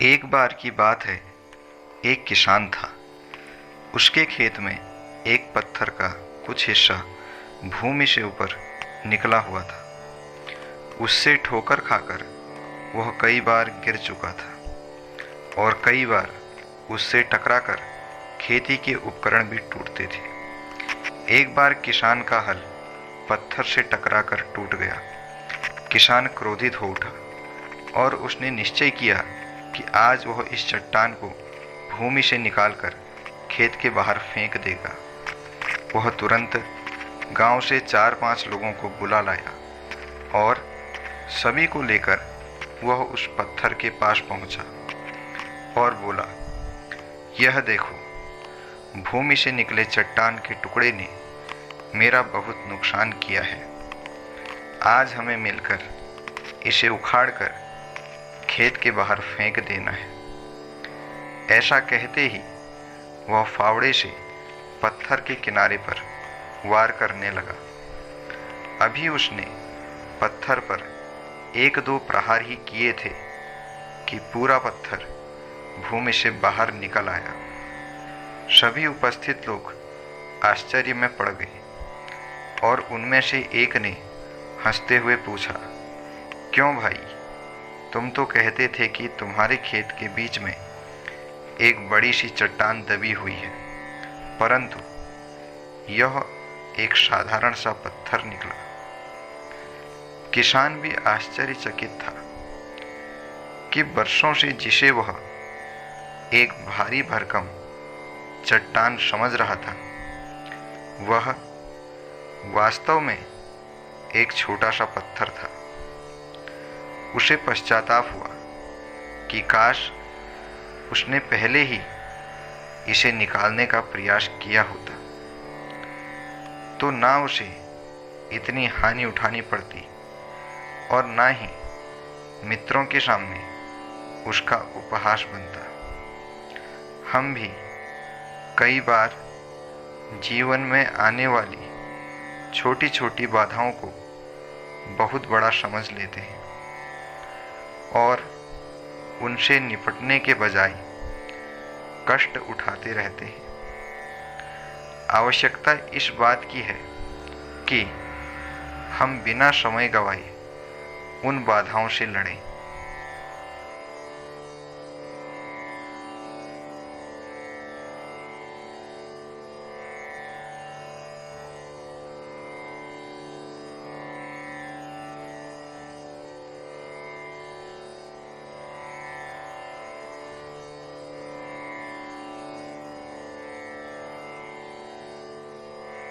एक बार की बात है, एक किसान था। उसके खेत में एक पत्थर का कुछ हिस्सा भूमि से ऊपर निकला हुआ था। उससे ठोकर खाकर वह कई बार गिर चुका था और कई बार उससे टकराकर खेती के उपकरण भी टूटते थे। एक बार किसान का हल पत्थर से टकराकर टूट गया। किसान क्रोधित हो उठा और उसने निश्चय किया कि आज वह इस चट्टान को भूमि से निकालकर खेत के बाहर फेंक देगा। वह तुरंत गांव से 4-5 लोगों को बुला लाया और सभी को लेकर वह उस पत्थर के पास पहुंचा और बोला, यह देखो, भूमि से निकले चट्टान के टुकड़े ने मेरा बहुत नुकसान किया है। आज हमें मिलकर इसे उखाड़कर खेत के बाहर फेंक देना है। ऐसा कहते ही वह फावड़े से पत्थर के किनारे पर वार करने लगा। अभी उसने पत्थर पर 1-2 प्रहार ही किए थे कि पूरा पत्थर भूमि से बाहर निकल आया। सभी उपस्थित लोग आश्चर्य में पड़ गए और उनमें से एक ने हंसते हुए पूछा, क्यों भाई, तुम तो कहते थे कि तुम्हारे खेत के बीच में एक बड़ी सी चट्टान दबी हुई है, परंतु यह एक साधारण सा पत्थर निकला। किसान भी आश्चर्यचकित था कि वर्षों से जिसे वह एक भारी भरकम चट्टान समझ रहा था, वह वास्तव में एक छोटा सा पत्थर था। उसे पश्चाताप हुआ कि काश उसने पहले ही इसे निकालने का प्रयास किया होता, तो ना उसे इतनी हानि उठानी पड़ती और ना ही मित्रों के सामने उसका उपहास बनता। हम भी कई बार जीवन में आने वाली छोटी छोटी बाधाओं को बहुत बड़ा समझ लेते हैं और उनसे निपटने के बजाय कष्ट उठाते रहते हैं। आवश्यकता इस बात की है कि हम बिना समय गंवाए उन बाधाओं से लड़ें।